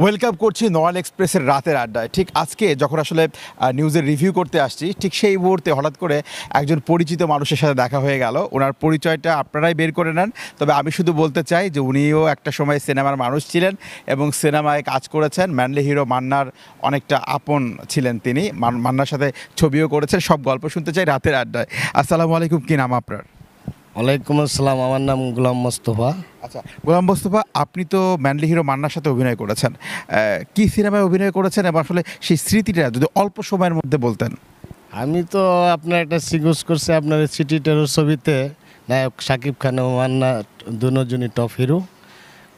Welcome করছি নয়াল এক্সপ্রেসের রাতের আড্ডায়। ঠিক আজকে যখন আসলে নিউজের রিভিউ করতে আসছি, ঠিক সেই মুহূর্তে হঠাৎ করে একজন পরিচিত মানুষের সাথে দেখা হয়ে গেল। ওনার পরিচয়টা আপনারাই বের করে নেন, তবে আমি শুধু বলতে চাই যে উনিও একটা সময় সিনেমার মানুষ ছিলেন এবং সিনেমায় কাজ করেছেন। ম্যানলি হিরো মান্নার অনেকটা আপন ছিলেন তিনি, মান্নার সাথে ছবিও করেছেন। সব গল্প শুনতে চাই রাতের আড্ডায়। আসসালামু আলাইকুম, কী নাম আপনার? ওয়ালাইকুম আসসালাম, আমার নাম গোলাম মোস্তফা। আচ্ছা গোলাম মোস্তফা, আপনি তো ম্যানলি হিরো মান্নার সাথে অভিনয় করেছেন। কি সিনেমায় অভিনয় করেছেন এবং আসলে সেই স্মৃতিটা যদি অল্প সময়ের মধ্যে বলতেন। আমি তো আপনার একটা সিগোজ করছি আপনার সিটি টেরোর ছবিতে, নায়ক শাকিব খান ও মান্না দুজনই টপ হিরো।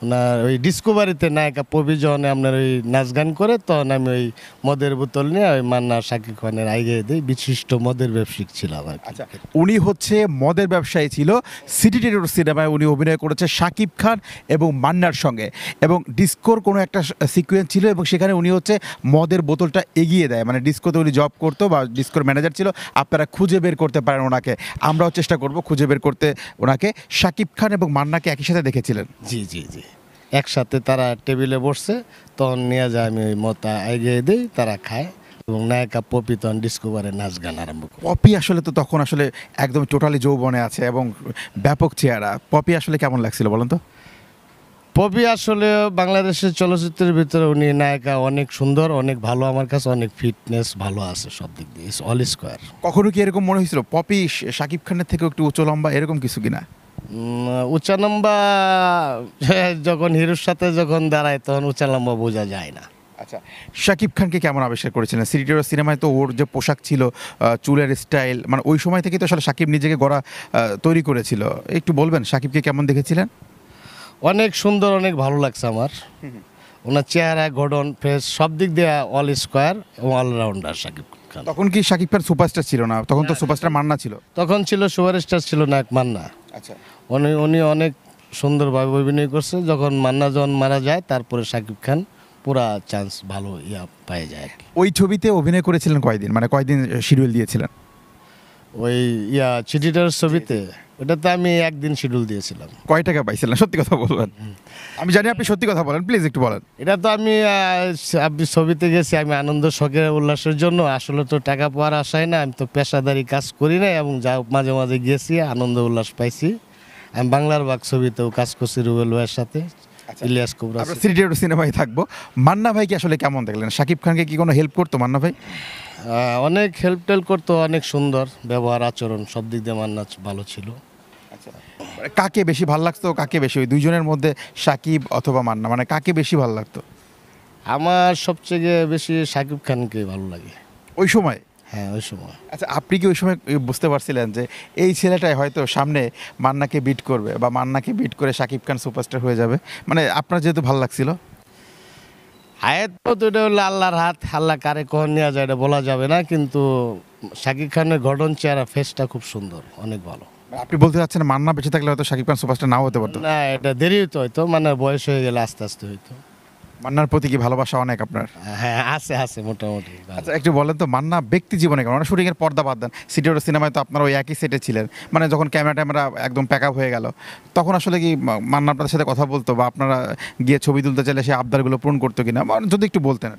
ওনার ওই ডিসকভারিতে নায়িকা প্রভিজনে আপনার ওই নাচ গান করে, তখন আমি ওই মদের বোতল নিয়ে ওই মান্না শাকিব খানের আগে দিই। বিশিষ্ট মদের ব্যবসায়িক ছিল আমার। আচ্ছা, উনি হচ্ছে মদের ব্যবসায়ী ছিল। সিটি টেরর সিনেমায় উনি অভিনয় করেছে শাকিব খান এবং মান্নার সঙ্গে, এবং ডিস্কোর কোনো একটা সিকুয়েন্স ছিল এবং সেখানে উনি হচ্ছে মদের বোতলটা এগিয়ে দেয়। মানে ডিস্কোতে উনি জব করতো বা ডিস্কোর ম্যানেজার ছিল। আপনারা খুঁজে বের করতে পারেন ওনাকে, আমরাও চেষ্টা করব খুঁজে বের করতে ওনাকে। শাকিব খান এবং মান্নাকে একই সাথে দেখেছিলেন? জি জি জি, একসাথে তারা টেবিলে বসছে, তখন নিয়ে যায় আমি ওই মতা এগিয়ে দিই, তারা খায় এবং নায়িকা পপি তখন ডিসকভারে নাচ গান আরম্ভ করে। পপি আসলে তো তখন আসলে একদম টোটালি যৌবনে আছে এবং ব্যাপক চেহারা। পপি আসলে কেমন লাগছিল বলেন তো? পপি আসলে বাংলাদেশের চলচ্চিত্রের ভিতরে উনি নায়িকা, অনেক সুন্দর, অনেক ভালো। আমার কাছে অনেক ফিটনেস ভালো আছে সব দিক দিয়ে, অল স্কোয়ার। কখনো কি এরকম মনে হয়েছিল পপি শাকিব খানের থেকেও একটু উঁচু লম্বা, এরকম কিছু কিনা? উঁচা লম্বা যখন হিরোর সাথে যখন দাঁড়ায় তখন উঁচা লম্বা বোঝা যায় না। আচ্ছা, শাকিব খানকে কেমন আবিষ্কার করেছিলেন? সিটি টেরর সিনেমায় তো ওর যে পোশাক ছিল, চুলের স্টাইল, মানে ওই সময় থেকেই তো আসলে শাকিব নিজেকে গড়া তৈরি করেছিল। একটু বলবেন শাকিবকে কেমন দেখেছিলেন? অনেক সুন্দর, অনেক ভালো লাগছে আমার। ওনার চেহারা, গঠন, ফেস সব দিক দিয়ে অল স্কোয়ার এবং অলরাউন্ডার শাকিব খান। তখন কি শাকিব খান সুপারস্টার ছিল না? তখন তো সুপারস্টার মান্না ছিল। তখন ছিল সুপারস্টার, ছিল নায়ক মান্না। আচ্ছা, উনি অনেক সুন্দরভাবে অভিনয় করছে। যখন মান্না যখন মারা যায়, তারপরে শাকিব খান পুরা চান্স ভালো পেয়ে যায় আর কি। ওই ছবিতে অভিনয় করেছিলেন কয়দিন, মানে কয়দিন শিডিউল দিয়েছিলেন? ওই চিঠিটার ছবিতে ওটাতে আমি একদিন শিডিউল দিয়েছিলাম। কয় টাকা পাইছিলেন সত্যি কথা বলবেন? আমি জানি আপনি সত্যি কথা বলেন, প্লিজ একটু বলেন। এটা তো আমি ছবিতে গেছি আমি আনন্দ শখের উল্লাসের জন্য, আসলে তো টাকা পাওয়ার আশায় না। আমি তো পেশাদারি কাজ করি না, এবং যা মাঝে মাঝে গেছি আনন্দ উল্লাস পাইছি। আমি বাংলার বাগ ছবিতেও কাজ করছি রুবেল ভাইয়ের সাথে, ইলিয়াস কুবরা। আমরা সিটি টেরর সিনেমায় থাকবো। মান্না ভাইকে আসলে কেমন দেখলেন? শাকিব খানকে কি কোনো হেল্প করতো মান্না ভাই? অনেক হেল্প টেল্প করতো, অনেক সুন্দর ব্যবহার আচরণ সব দিক দিয়ে মান্না ভালো ছিল। আচ্ছা, কাকে বেশি ভালো লাগতো, কাকে বেশি, ওই দুইজনের মধ্যে শাকিব অথবা মান্না, মানে কাকে বেশি ভালো লাগতো? আমার সবচেয়ে বেশি শাকিব খানকে ভালো লাগে ওই সময়? হ্যাঁ, ওই সময়। আচ্ছা, আপনি কি ওই সময় বুঝতে পারছিলেন যে এই ছেলেটাই হয়তো সামনে মান্নাকে বিট করবে বা মান্নাকে বিট করে শাকিব খান সুপারস্টার হয়ে যাবে? মানে আপনার যেহেতু ভালো লাগছিল। হায়াত তো এটা হলো আল্লাহর হাত, আল্লাহ কারে কখন নেওয়া যায় এটা বলা যাবে না, কিন্তু শাকিব খানের গঠন, চেহারা, ফেসটা খুব সুন্দর, অনেক ভালো। আপনি বলতে চাচ্ছেন মান্না বেঁচে থাকলে হয়তো শাকিব খান সুপারস্টার নাও হতে পারতো? না, এটা দেরি হইতো, হয়তো মানে বয়স হয়ে গেলে আস্তে আস্তে হইতো। মান্নার প্রতি কি ভালোবাসা অনেক আপনার? হ্যাঁ, আছে মোটামুটি ভালো। আচ্ছা, একটু বলেন তো মান্না ব্যক্তি জীবনে কেমন? মানে শুটিংয়ের পর্দা বাদ দেন, সিটি টেরর সিনেমায় তো আপনারা ওই একই সেটে ছিলেন, মানে যখন ক্যামেরা একদম প্যাক আপ হয়ে গেল তখন আসলে কি মান্না আপনাদের সাথে কথা বলতো বা আপনারা গিয়ে ছবি তুলতে চাইলে সেই আবদারগুলো পূরণ করতো কিনা, মানে যদি একটু বলতেন।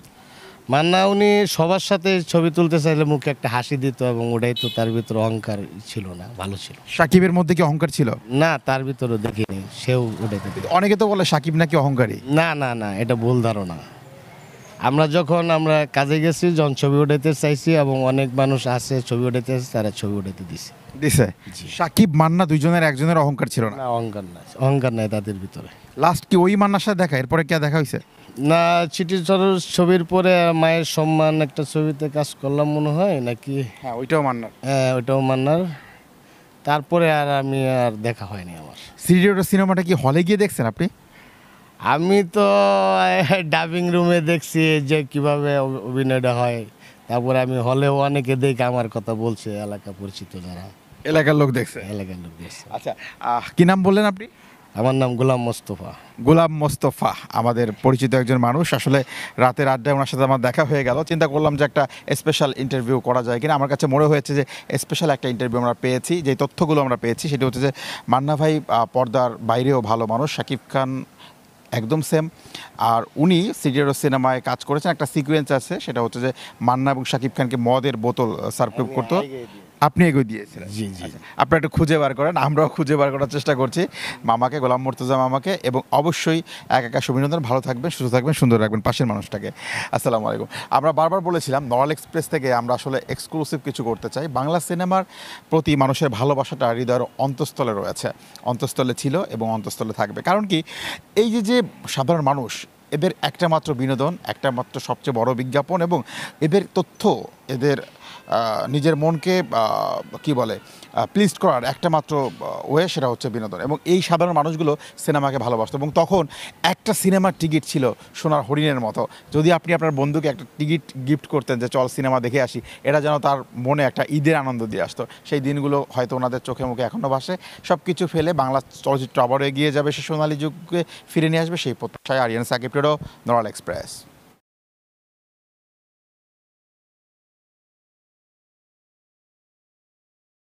মান্না উনি সবার সাথে ছবি তুলতে চাইলে মুখে একটা হাসি দিত, এবং ওটাই তো তার ভিতরে অহংকার ছিল না, ভালো ছিল। সাকিবের মধ্যে কি অহংকার ছিল? না, তার ভিতরে দেখিনি, সেও ওটাতে দিত। অনেকে তো বলে সাকিব নাকি অহংকারী। না না না, এটা ভুল ধারণা। আমরা কাজে গেছি, যখন ছবি উঠাইতে চাইছি এবং অনেক মানুষ আছে ছবি উঠাইতে আছে, তারা ছবি উঠাইতে দিছে। সাকিব মান্না দুইজনের একজনের অহংকার ছিল না? না, অহংকার নাই তাদের ভিতরে। লাস্ট কি ওই মান্নার সাথে দেখা, এরপরে কি দেখা হয়েছে? না, চিঠি চড়ুর ছবির পরে মায়ের সম্মান একটা ছবিতে কাজ করলাম মনে হয় নাকি। হ্যাঁ, ওইটাও মান্নার। হ্যাঁ, ওইটাও মান্নার। তারপরে আমি দেখা হয়নি আমার। সিটি টেরর সিনেমাটা কি হলে গিয়ে দেখছেন আপনি? আমি তো ডাবিং রুমে দেখছি যে কিভাবে অভিনয়টা হয়, তারপরে আমি হলেও অনেকে দেখে আমার কথা বলছে, এলাকা পরিচিত যারা, এলাকার লোক দেখছে? এলাকার লোক দেখছে। আচ্ছা, কি নাম বললেন আপনি? আমার নাম গোলাম মোস্তফা। গোলাম মোস্তফা আমাদের পরিচিত একজন মানুষ। আসলে রাতের আড্ডায় ওনার সাথে আমার দেখা হয়ে গেল, চিন্তা করলাম যে একটা স্পেশাল ইন্টারভিউ করা যায় কিনা। আমার কাছে মনে হয়েছে যে স্পেশাল একটা ইন্টারভিউ আমরা পেয়েছি। যে তথ্যগুলো আমরা পেয়েছি সেটা হচ্ছে যে মান্না ভাই পর্দার বাইরেও ভালো মানুষ, শাকিব খান একদম সেম। আর উনি সিটিটারো সিনেমায় কাজ করেছেন, একটা সিকোয়েন্স আছে, সেটা হচ্ছে যে মান্না এবং শাকিব খানকে মদের বোতল সার্ভ করতো, আপনি এগিয়ে দিয়েছিলেন। জি জি। আপনারা একটু খুঁজে বার করেন, আমরাও খুঁজে বার করার চেষ্টা করছি মামাকে, গোলাম মুর্তজা মামাকে। এবং অবশ্যই একা অভিনন্দন, ভালো থাকবেন, সুস্থ থাকবেন, সুন্দর রাখবেন পাশের মানুষটাকে। আসসালামু আলাইকুম। আমরা বারবার বলেছিলাম নরাল এক্সপ্রেস থেকে আমরা আসলে এক্সক্লুসিভ কিছু করতে চাই। বাংলা সিনেমার প্রতি মানুষের ভালোবাসাটা হৃদয়ের অন্তঃস্থলে রয়েছে, অন্তঃস্থলে ছিল এবং অন্তঃস্থলে থাকবে। কারণ কি, এই যে সাধারণ মানুষ, এদের একটা মাত্র বিনোদন, একটা মাত্র সবচেয়ে বড় বিজ্ঞাপন, এবং এদের তথ্য, এদের নিজের মনকে কি বলে প্লিজ করার একটা মাত্র ওয়ে, সেটা হচ্ছে বিনোদন। এবং এই সাধারণ মানুষগুলো সিনেমাকে ভালোবাসতো। এবং তখন একটা সিনেমার টিকিট ছিল সোনার হরিণের মতো। যদি আপনি আপনার বন্ধুকে একটা টিকিট গিফট করতেন যে চল সিনেমা দেখে আসি, এটা যেন তার মনে একটা ঈদের আনন্দ দিয়ে আসতো। সেই দিনগুলো হয়তো ওনাদের চোখে মুখে এখনও ভাসে। সব কিছু ফেলে বাংলা চলচ্চিত্র আবারও এগিয়ে যাবে, সে সোনালী যুগকে ফিরে নিয়ে আসবে, সেই প্রত্যাশায় আরিয়ান সাকিব টেরো, নরাল এক্সপ্রেস।